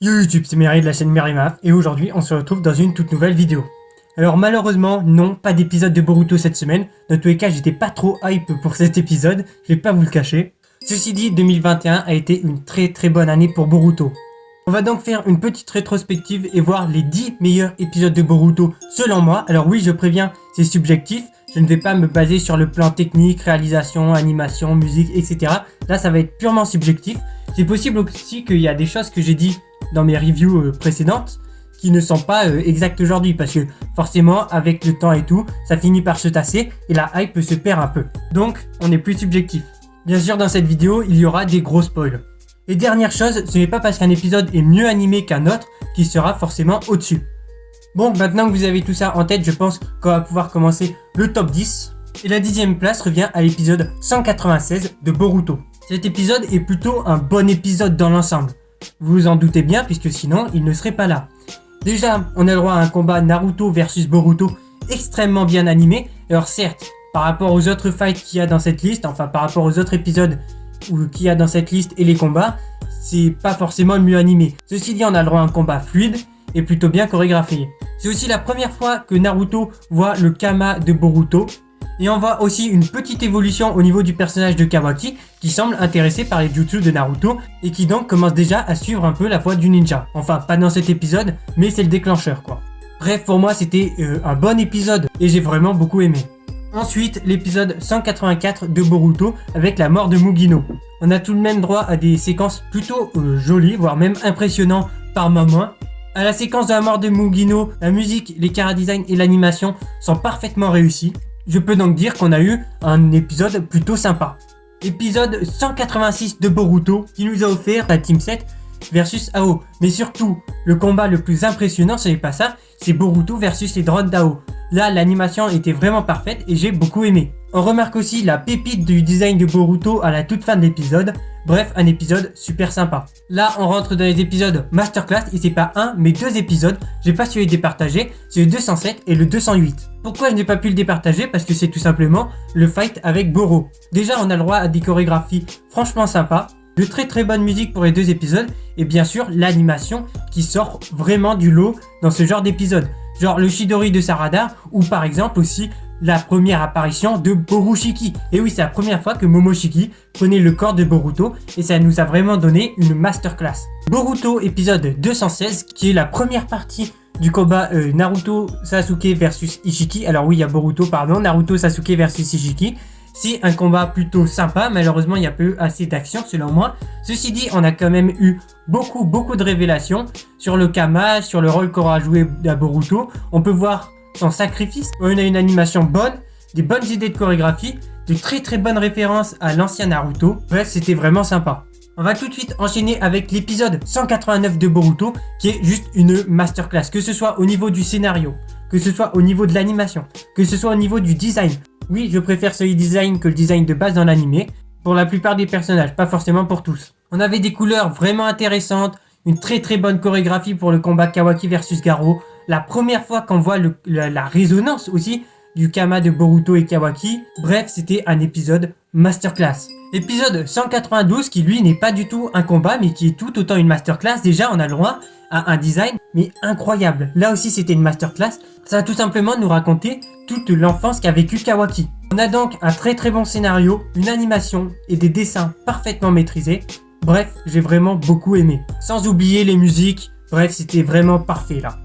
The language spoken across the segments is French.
Yo YouTube, c'est Mary de la chaîne Merimaf et aujourd'hui on se retrouve dans une toute nouvelle vidéo. Alors malheureusement, non, pas d'épisode de Boruto cette semaine. Dans tous les cas, j'étais pas trop hype pour cet épisode, je vais pas vous le cacher. Ceci dit, 2021 a été une très bonne année pour Boruto. On va donc faire une petite rétrospective et voir les 10 meilleurs épisodes de Boruto selon moi. Alors oui, je préviens, c'est subjectif. Je ne vais pas me baser sur le plan technique, réalisation, animation, musique, etc. Là, ça va être purement subjectif. C'est possible aussi qu'il y a des choses que j'ai dit dans mes reviews précédentes qui ne sont pas exactes aujourd'hui parce que forcément, avec le temps et tout, ça finit par se tasser et la hype se perd un peu. Donc, on est plus subjectif. Bien sûr, dans cette vidéo, il y aura des gros spoils. Et dernière chose, ce n'est pas parce qu'un épisode est mieux animé qu'un autre qu'il sera forcément au-dessus. Bon, maintenant que vous avez tout ça en tête, je pense qu'on va pouvoir commencer le top 10. Et la 10e place revient à l'épisode 196 de Boruto. Cet épisode est plutôt un bon épisode dans l'ensemble. Vous vous en doutez bien, puisque sinon, il ne serait pas là. Déjà, on a le droit à un combat Naruto versus Boruto extrêmement bien animé. Alors certes, par rapport aux autres fights qu'il y a dans cette liste, enfin par rapport aux autres épisodes qu'il y a dans cette liste et les combats, c'est pas forcément le mieux animé. Ceci dit, on a le droit à un combat fluide et plutôt bien chorégraphié. C'est aussi la première fois que Naruto voit le Kama de Boruto. Et on voit aussi une petite évolution au niveau du personnage de Kawaki qui semble intéressé par les jutsu de Naruto et qui donc commence déjà à suivre un peu la voie du ninja. Enfin, pas dans cet épisode, mais c'est le déclencheur quoi. Bref, pour moi c'était un bon épisode et j'ai vraiment beaucoup aimé. Ensuite, l'épisode 184 de Boruto avec la mort de Mugino. On a tout de même droit à des séquences plutôt jolies, voire même impressionnantes par moments. À la séquence de la mort de Mugino, la musique, les chara-design et l'animation sont parfaitement réussis. Je peux donc dire qu'on a eu un épisode plutôt sympa. Épisode 186 de Boruto qui nous a offert la Team 7 versus AO. Mais surtout, le combat le plus impressionnant, ce n'est pas ça, c'est Boruto versus les drones d'AO. Là, l'animation était vraiment parfaite et j'ai beaucoup aimé. On remarque aussi la pépite du design de Boruto à la toute fin de l'épisode. Bref, un épisode super sympa. Là, on rentre dans les épisodes Masterclass et c'est pas un, mais deux épisodes. J'ai pas su les départager, c'est le 207 et le 208. Pourquoi je n'ai pas pu le départager? Parce que c'est tout simplement le fight avec Boro. Déjà, on a le droit à des chorégraphies franchement sympas, de très bonne musique pour les deux épisodes et bien sûr l'animation qui sort vraiment du lot dans ce genre d'épisode. Genre le Chidori de Sarada ou par exemple aussi la première apparition de Borushiki. Et oui, c'est la première fois que Momoshiki prenait le corps de Boruto et ça nous a vraiment donné une masterclass. Boruto épisode 216 qui est la première partie du combat Naruto Sasuke versus Ishiki. Alors oui, il y a Boruto, pardon, Naruto Sasuke versus Ishiki. C'est un combat plutôt sympa, malheureusement il n'y a pas eu assez d'action selon moi. Ceci dit, on a quand même eu beaucoup de révélations sur le Kama, sur le rôle qu'aura joué à Boruto. On peut voir son sacrifice, on a une animation bonne, des bonnes idées de chorégraphie, de très bonnes références à l'ancien Naruto. Bref, c'était vraiment sympa. On va tout de suite enchaîner avec l'épisode 189 de Boruto qui est juste une masterclass, que ce soit au niveau du scénario, que ce soit au niveau de l'animation, que ce soit au niveau du design. Oui, je préfère ce design que le design de base dans l'animé, pour la plupart des personnages, pas forcément pour tous. On avait des couleurs vraiment intéressantes, une très bonne chorégraphie pour le combat Kawaki versus Garo, la première fois qu'on voit la résonance aussi du Kama de Boruto et Kawaki. Bref, c'était un épisode masterclass. Épisode 192 qui lui n'est pas du tout un combat mais qui est tout autant une masterclass. Déjà, on a le droit à un design mais incroyable. Là aussi, c'était une masterclass. Ça va tout simplement nous raconter toute l'enfance qu'a vécu Kawaki. On a donc un très bon scénario, une animation et des dessins parfaitement maîtrisés. Bref, j'ai vraiment beaucoup aimé. Sans oublier les musiques. Bref, c'était vraiment parfait là.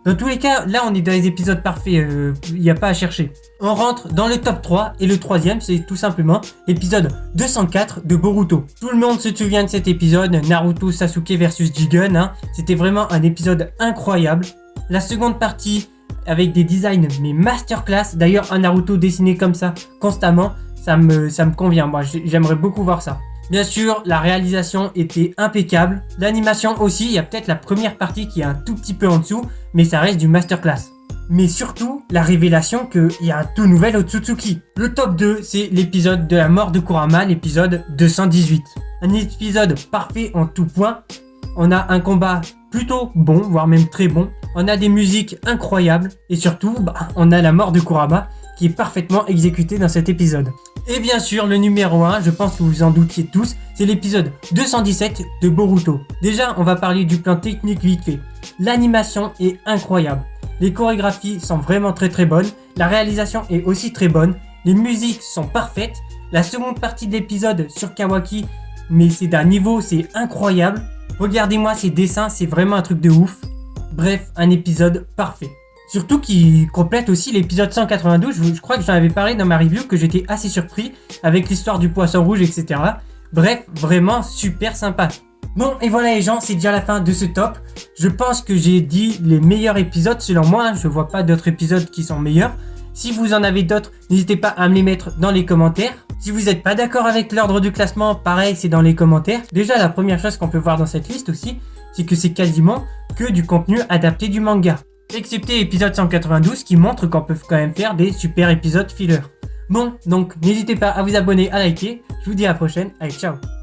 Dans tous les cas, là on est dans les épisodes parfaits, il n'y a pas à chercher. On rentre dans le top 3 et le troisième c'est tout simplement l'épisode 204 de Boruto. Tout le monde se souvient de cet épisode, Naruto Sasuke versus Jigen, hein. C'était vraiment un épisode incroyable. La seconde partie avec des designs mais masterclass, d'ailleurs un Naruto dessiné comme ça constamment, ça me convient, moi j'aimerais beaucoup voir ça. Bien sûr, la réalisation était impeccable. L'animation aussi, il y a peut-être la première partie qui est un tout petit peu en dessous, mais ça reste du masterclass. Mais surtout, la révélation qu'il y a un tout nouvel Otsutsuki. Le top 2, c'est l'épisode de la mort de Kurama, l'épisode 218. Un épisode parfait en tout point. On a un combat plutôt bon, voire même très bon. On a des musiques incroyables. Et surtout, on a la mort de Kurama qui est parfaitement exécutée dans cet épisode. Et bien sûr, le numéro 1, je pense que vous en doutiez tous, c'est l'épisode 217 de Boruto. Déjà, on va parler du plan technique vite fait. L'animation est incroyable. Les chorégraphies sont vraiment très bonnes. La réalisation est aussi très bonne. Les musiques sont parfaites. La seconde partie de l'épisode sur Kawaki, mais c'est d'un niveau, c'est incroyable. Regardez-moi ces dessins, c'est vraiment un truc de ouf. Bref, un épisode parfait. Surtout qui complète aussi l'épisode 192, je crois que j'en avais parlé dans ma review, que j'étais assez surpris avec l'histoire du poisson rouge, etc. Bref, vraiment super sympa. Bon, et voilà les gens, c'est déjà la fin de ce top. Je pense que j'ai dit les meilleurs épisodes selon moi, je vois pas d'autres épisodes qui sont meilleurs. Si vous en avez d'autres, n'hésitez pas à me les mettre dans les commentaires. Si vous n'êtes pas d'accord avec l'ordre du classement, pareil, c'est dans les commentaires. Déjà, la première chose qu'on peut voir dans cette liste aussi, c'est que c'est quasiment que du contenu adapté du manga. Excepté l'épisode 192 qui montre qu'on peut quand même faire des super épisodes filler. Bon, donc n'hésitez pas à vous abonner, à liker. Je vous dis à la prochaine. Allez, ciao!